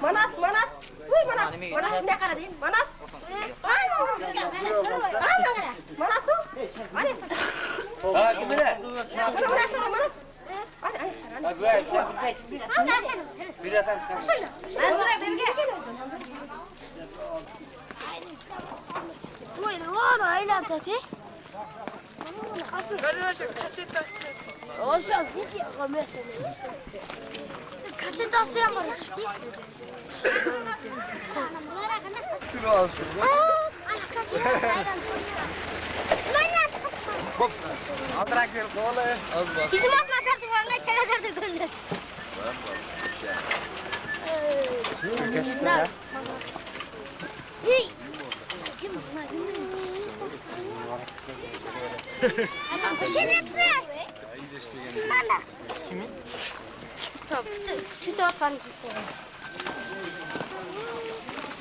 Manas. Uy Manas. Manas ne kadar değil? Manas. Manas o. Hadi. Hadi bile. Bırak Manas. Hadi. Bir atan. Ben sonra bir gel. Uy, var öyle tati. Olsun, git ya mesela. Kaset asyamayız. Şunu alsın. Hop. Aldırak ver kola. Az bak. Bizim asla tartılarına kelazardı gönder. Kestim ya. Hey. Bir şey yapıyor. Nana. Kimin? Şu da kan.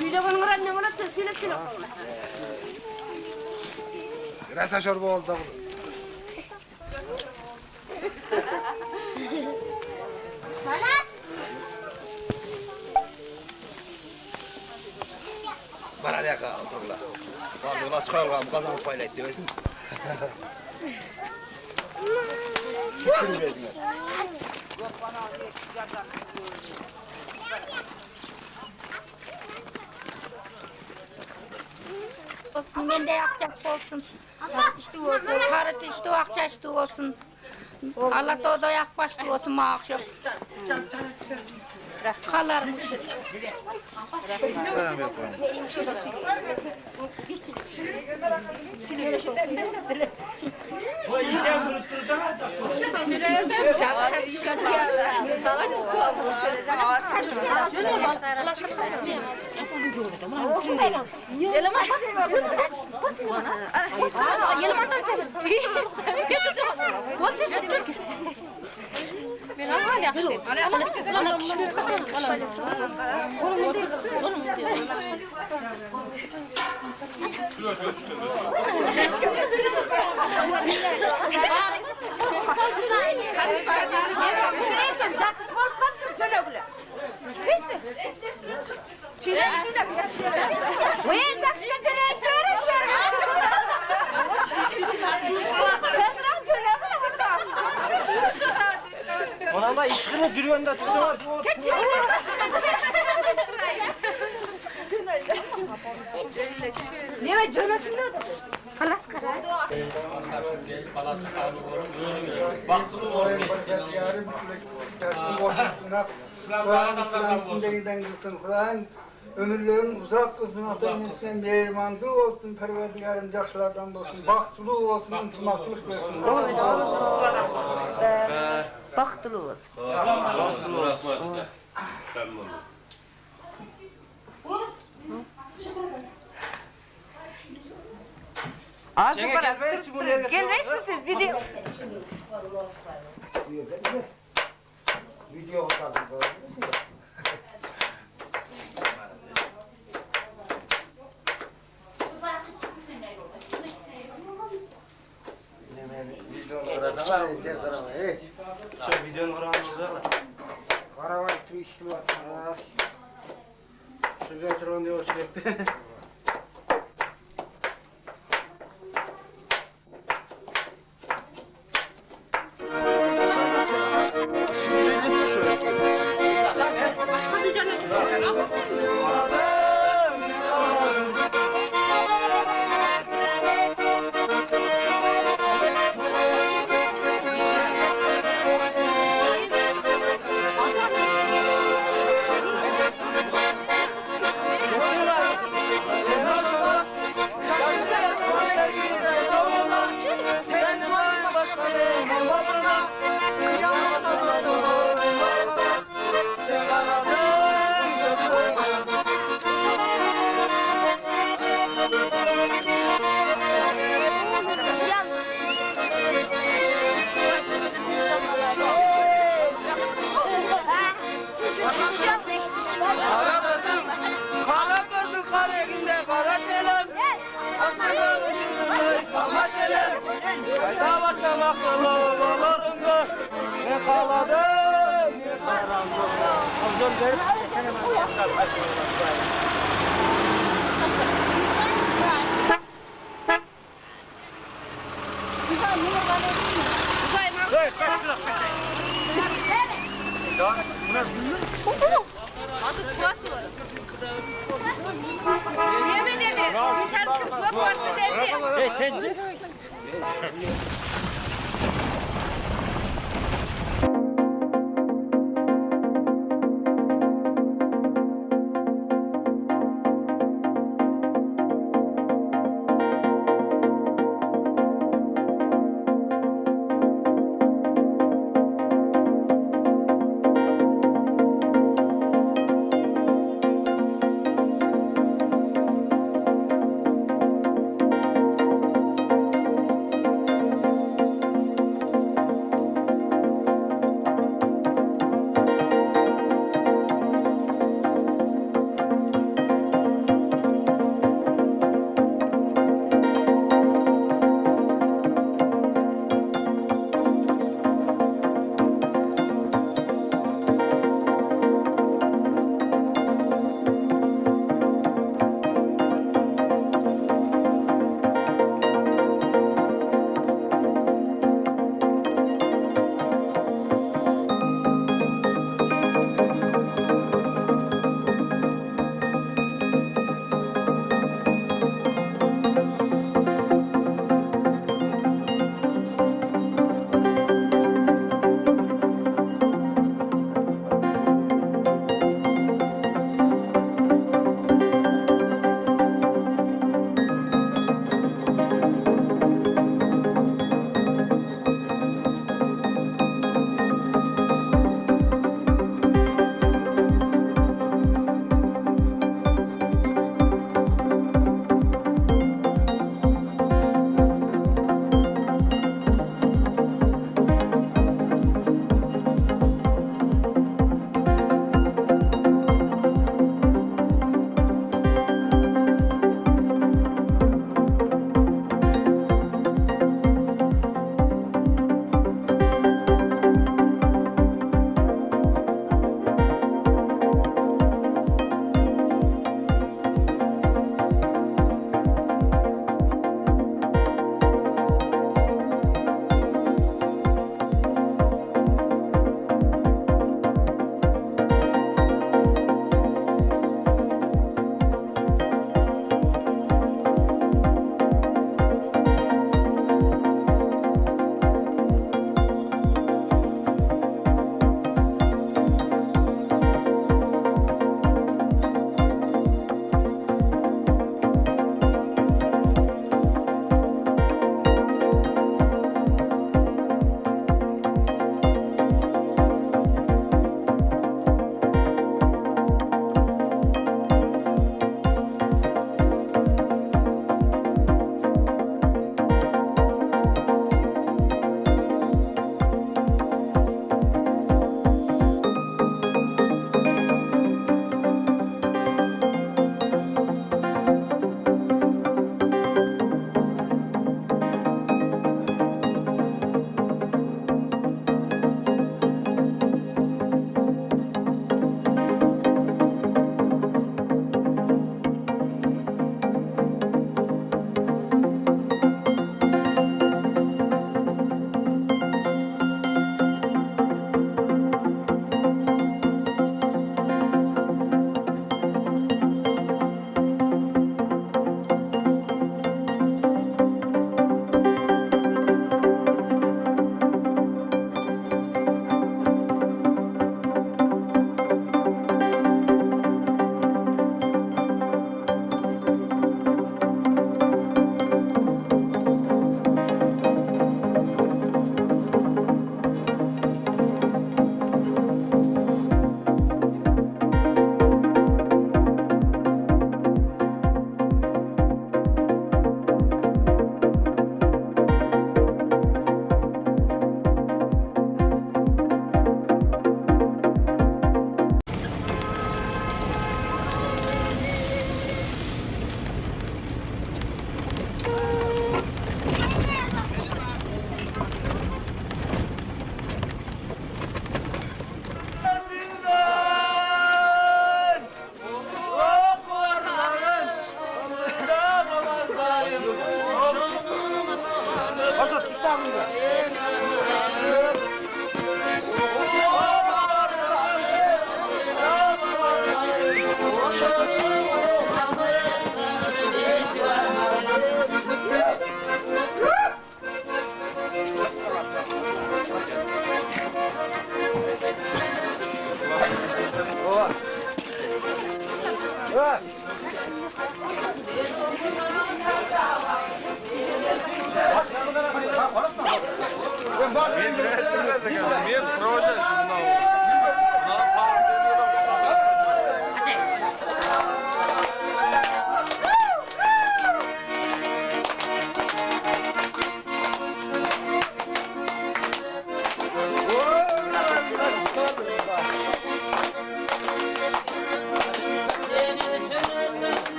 Videonun randevuları teslim etsin. Rasa çorba oldu. Nana. Bana ne kadar oturla. Vallahi nasıl kalkam kazanıp paylaştı versin. Şükür versin. Olsun, ben de yakacak olsun. Sarı işte olsun, karı işte akçaştı olsun. Allah da yak başlı olsun maaşım. Kalarmış. Tamam yapalım. Ona da işkini cürüyonda tutsana. Ne var canasın da? Halas karar. Ömürlerin uzak kılsın, Hasan Hüseyin mehrimanlığı olsun, perverdigarın yaxşılardan olsun, baktılığı olsun, intimakçılık versin. Baktılı olsun. Az para. Gelmezsiniz siz video. Video olsun. Videonun oranı Karavan 3 kilo var. Şuraya tron diyor sürekli. Bakalım balarımda ne kaladım ne karanlıkta.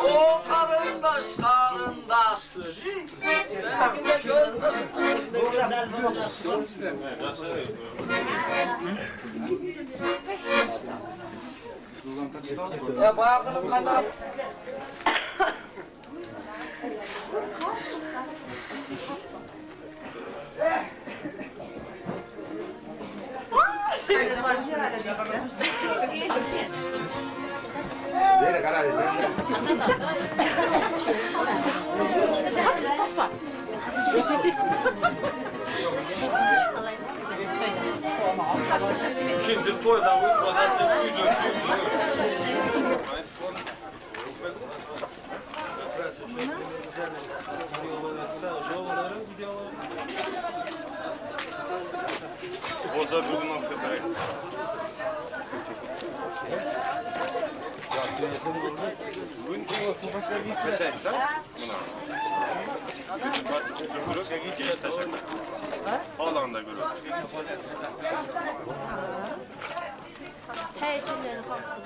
O karındaş karındaştır. Seninkinde göz Ya bağırdım kadar. Böyle karar etsin. Şimdi toydan uyutmadan uyuyor. Boza bugün hakikaten. Bugün kim olsun bakar gitmesen de. Buna. Bak, gideceğiz taşakta. Alanda görür. Heyecanları kalktı.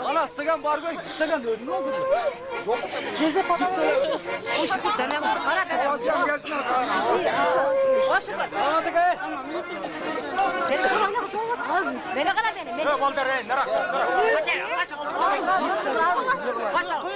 Ana istegan bor go'y, istegan dördün olsun. Yok. Geze falan. O şükür dönem var. Sana dönem. Asyan gelsin atalım. O şükür. Ana dıgı. Beni kulağına çok az. Beni kadar beni. Beni. Bol ver, nara. Kaç oldu? Kaç oldu?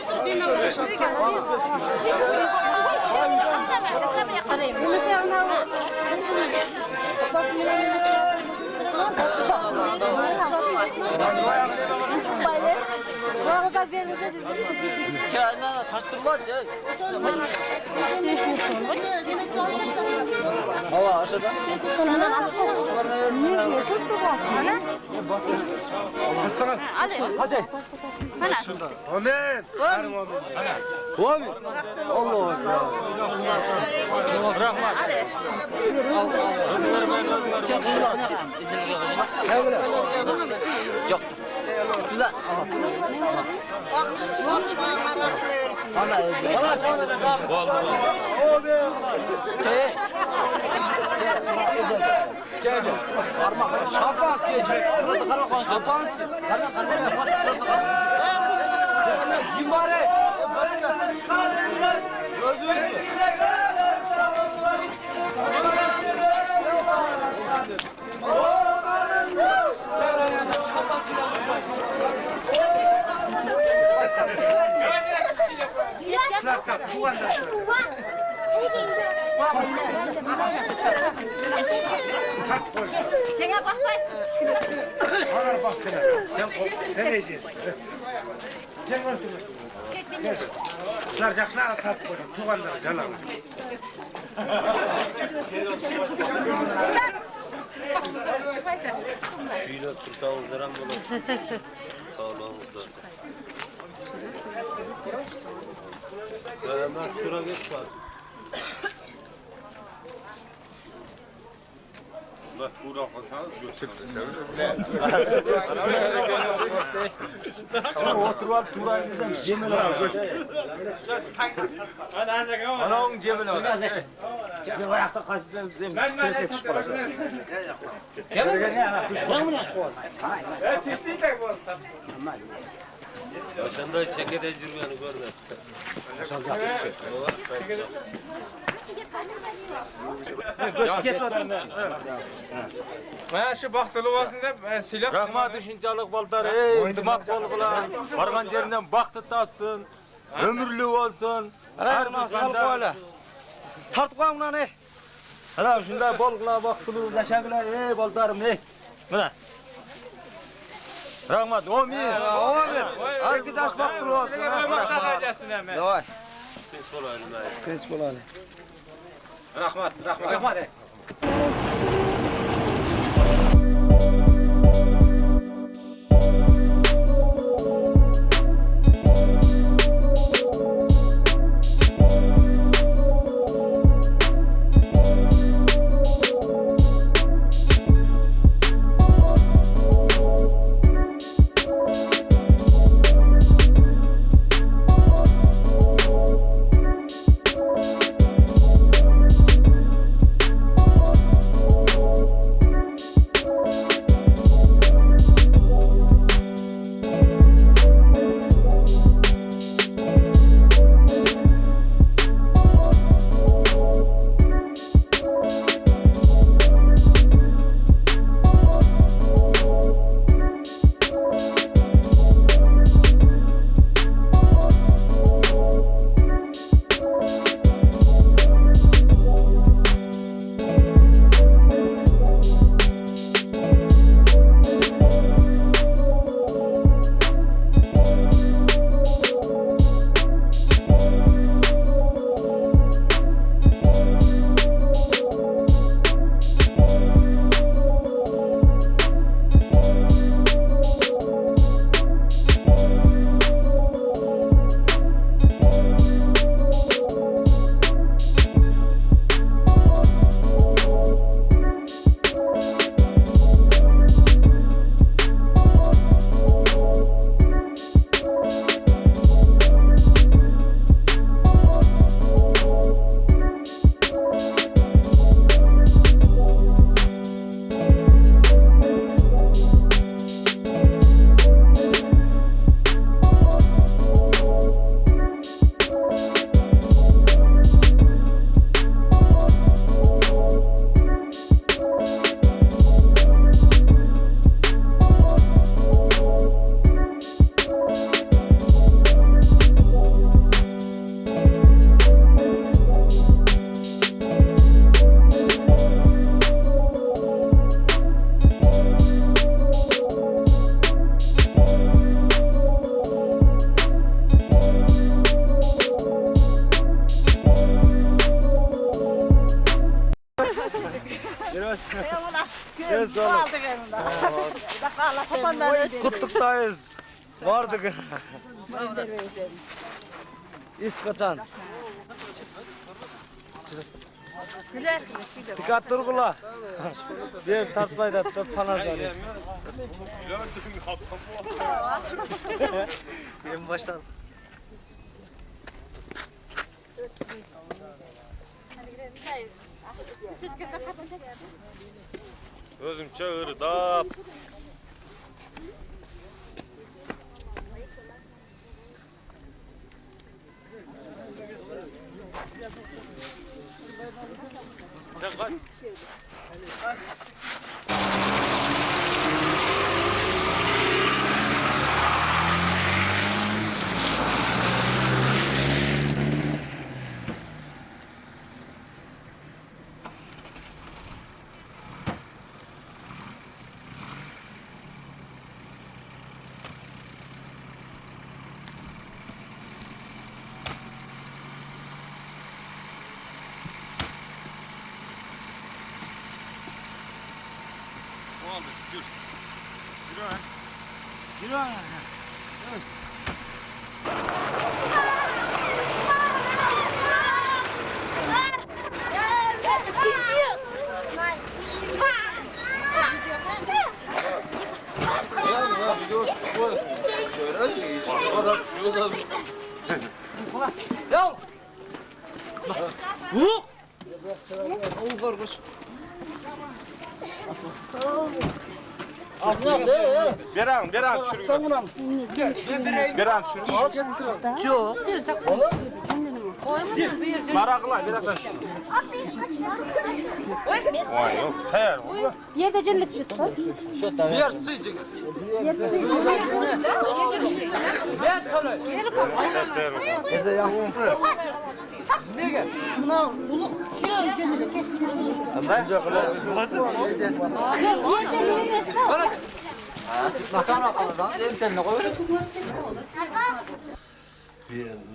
Kârına taştırmaz ya. Hava aşağıda. Hadi. Amin. Abi. Allah Hadi. Yok. Sizler. Valla çalacak abi. Abi. Gelecek. Parmak. Şapans gelecek. Şapans. Kim var ey? Gözünü. Sana bakmayın. Bana bak sen yiyeceksin. Gel otur. Gel. Şunlar jakşılar atıp koydu. Tuğanlar canlar. Şöyle tursağız veren bulur. Sağlığımızda. Hemen sıra geç var. Bak buradan kalkarız götürürüz. Oturup Turay'ımızdan Cemil abi. Anam Cemil abi. Cemil ayakta kaçacağız değil mi? Sırtı tuş parası. Gel ne ana tuş parası. Tuş parası. Sen de çeke tecrübeni görmez. Mana shu baxtli bo'lsin deb silab. Rahmat düşüncelik baltar, ey dımak bolgula. Vargan yerinden baktı tatsın. Ömürlü olsun. Her bir sanda. Tart koyun lan ey. Hala şunda bolgula baktılı yaşagılar ey baltarım ey. Mana. Rahmat, o mi. Herkes aç baktılı olsun. Maqsad hajasini ham. Davay. Keç bolalı. Rahmat, rahmat. Kutluktayız. Vardık. İş kaçan. Dikkat durgula. Bir tartmayda çok panaz var. Benim baştan. Özüm çağır da. Bir an düşürün. Bir an düşürün. Yok. Marakla bir an. Vay yok. Hayır. Bir yerde cennet süt. Diğer sıcak. Gece yansın.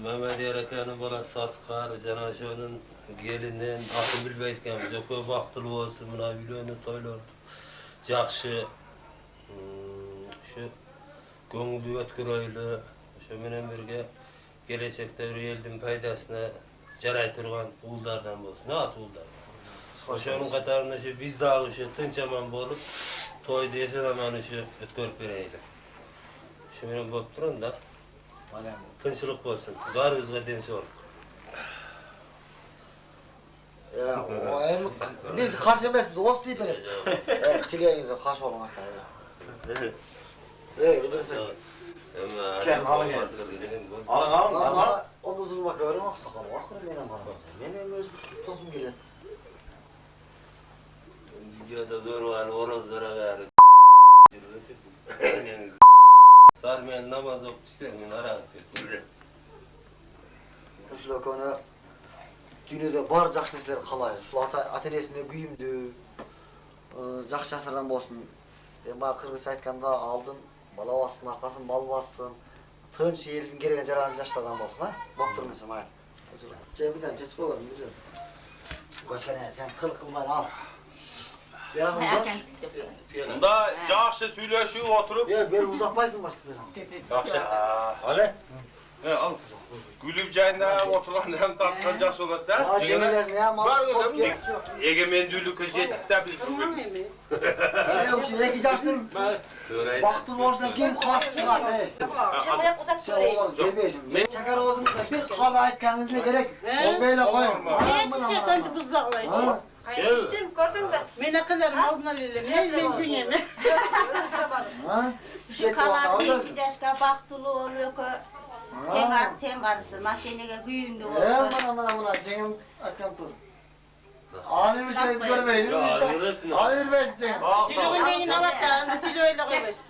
Mehmet Yarakan'ın bana Saskar, Canaşo'nun gelinden atın bilbeytken Zökö baktılı olsun, buna biliyordu, toylardı. Cakşı, şu göngülü ötküröylü, şu menen birge gelecekte üreyeldin paydasına caray turgan uğuldardan bolsun. Ne at uğuldar? Oşonun katarında şu biz dağı şu tınçaman bolup, toydu yesen aman şu ötkörüp bireyli. Şu menen bolup durun da, tinçlik bolsun. Garızga densiyon. Ya, o hem biz karşı emes, dost deyip ederiz. Evet, çileğinize karşı olmak lazım. Bilirsin. Kem, alın gel. Alın. Onun uzun bak, öğren bak sakalı. Bakırım benim bana. Benim öz tosum gelir. Videoda görülen orozlara verir. Sarmayan namaz okup istemin ara atıyor. Şurada konu dünyada bar жақсы нәрселер қалай. Шул ата-энесіне күйімді, жақсы жасардан болсын. Баа кыргызча айтканда алдын бала бассын, аркасын бал бассын. Тынч элдин керегине жараган жаштардан болсын, а? Болуп тур эмесе мага. Жебиден чечип койгон, бир. Көчкөнө сен кылмай al. Bunda cakşı söyleşiyor oturup. Yok, böyle uzatmayısın başta. Cakşı. Ale. Ne al. Gülüp cayında oturan hem tartkan cakşı olur da. Aa, cengilerini ya, Var mal mı toz değil mi? Egemendülük jettik de biz. Ne o şimdi, iki yaşlıyım. Baktım orasına kim kalktı çıkar. Şakaya uzak göreyim. Şeker olsun, bir kahve aytkanınızla gerek. O böyle koyun. Çetanca buz bağlayıcı. İçtim gördün mü? Mene kadarım aldın alele. Ne bensin yeme. Şu kalan tek yaşka baktılı oluyor ki ten varısı, makineye güyümde olsun. Bana, Cengim atkan tur. Ağır bir şey görmeyin. Ağırırsın. Ağır bir şey. Silüğün deyin alatta, silüğü öyle koymasın.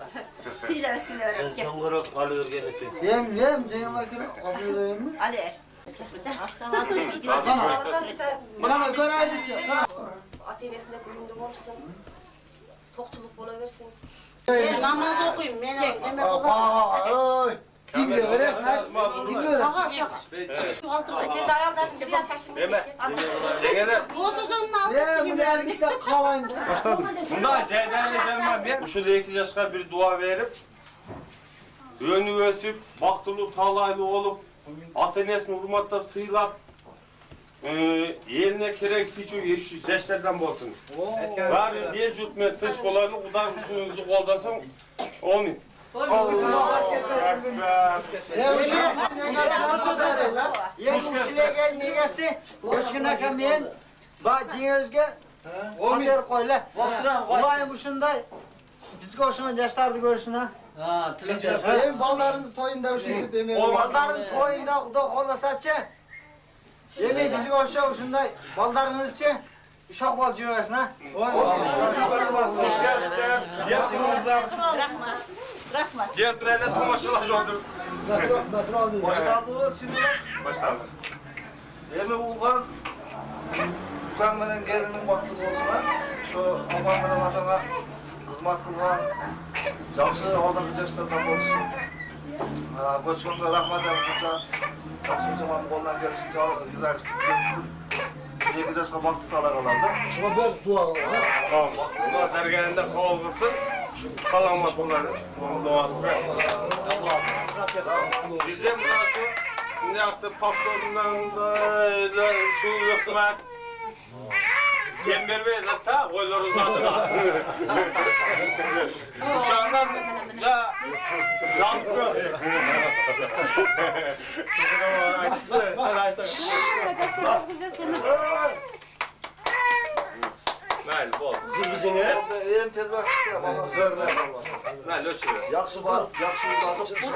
Sile üstüne Sen örüp gel. songurak alırken etsin. Yem, Cengim atkan alıyor mu? Ali er. Hastalar akşam iyi gidiyor. Bana göre ayrıca. Atenesinde kuyumdu olursun. Tokçuluk bulaversin. Namaz okuyayım, ben yemek Oy. Kim diyor, veresin ha? Kim diyor? Siz de ayarlarsın bir arkadaşım. Cengeler. Boğazışanın altı gibi Ben bir de kalayım. Bunda ceydanlı gelmem bir. Uşu 2 yaşka bir dua verip. Önü ösüp, baktılı talaylı olup. Atenesini hurmatlap, sığılap. Yerine kerek piçu yaşlardan bolsun. Var bir cütme tış olanı udan uşunuzu koldansın. Olmayın. Yemuşileге negesi, koşkuna kameyen, cingözge, oter koyla. Ulayım uşunday, bizge oşuna yaşlardı görüşün ha. Benim ballarınız toyunda uşunuz yemeğim. Balların toyunda kuda kolasatçı. Yemeği bizge oşuna uşunday, ballarınız için. Uşak bal cingözün ha. Hoş geldin. Yakınızda. Rahmat. Cihetlerde tomaşılaş oldu. Başlandı o şimdi. Başladı. Yemeği uğan, uğanmanın gelinin vakti olsun ha. Şu amanın adına hizmet kılgan, çalışı oradaki yaşlardan olsun. Koçkunda rahmet yapınca, çalışın zaman kolundan gelişince güzel kıstıksın. Ne güzel vakti talakalarsa. Şuna bir dua var. Tamam. Dua sergeninde kovulmasın. Kalamat bunları. Doğası. Bizim burası ne yaptı? Patronundan da şu yokmak. Cember Bey zaten oyları zaten. Uşağından da yansıyor. Hayır, bol. Yine. En tez başlıkta bana söyler baba. Ben löçürüm. Yaxşı var, yaxşı uzatıp çıkıyor.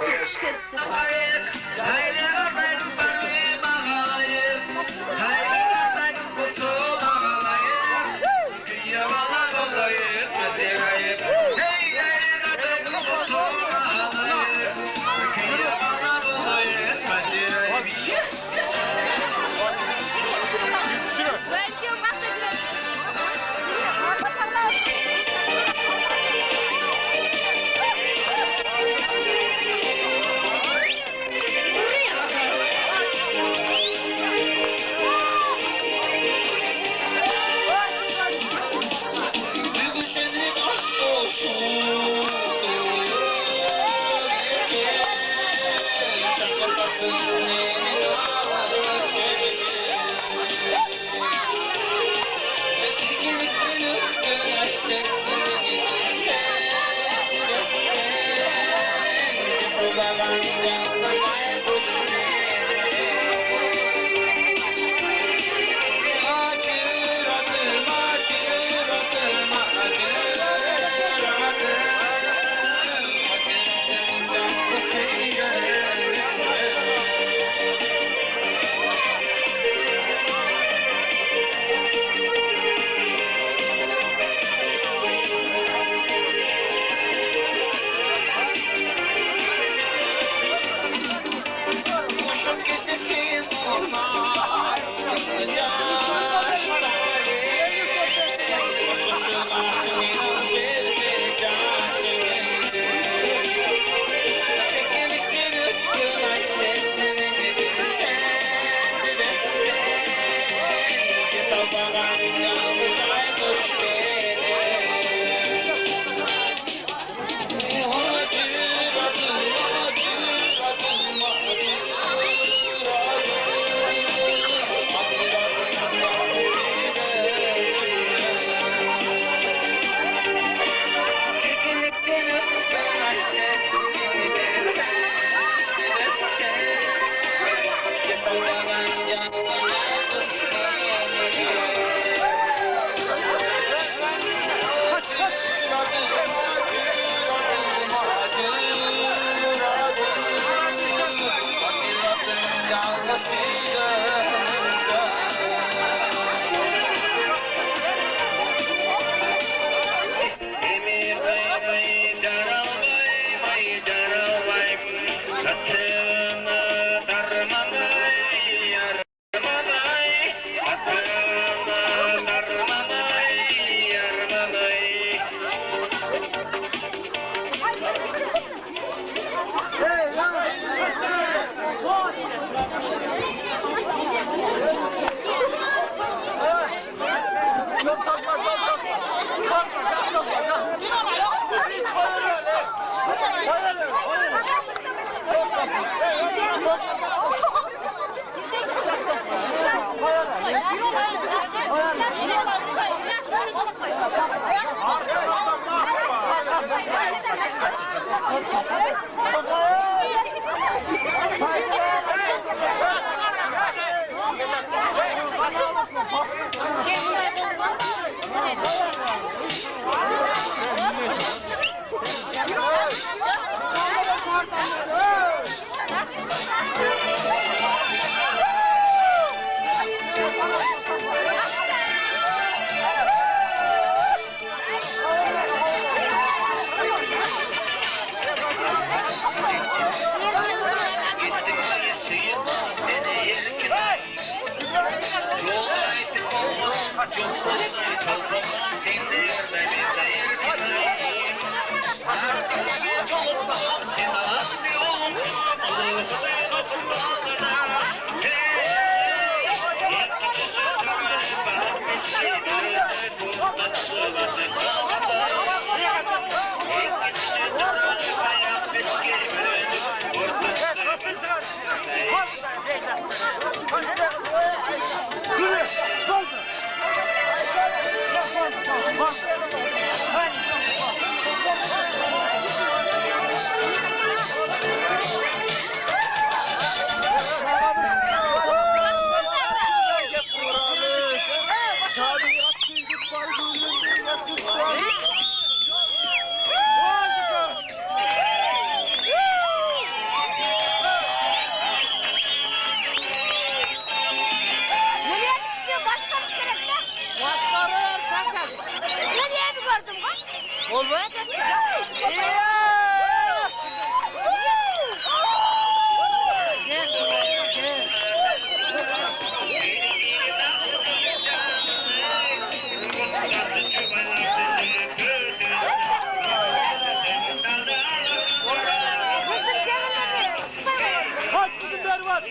Kaç kızımlar var?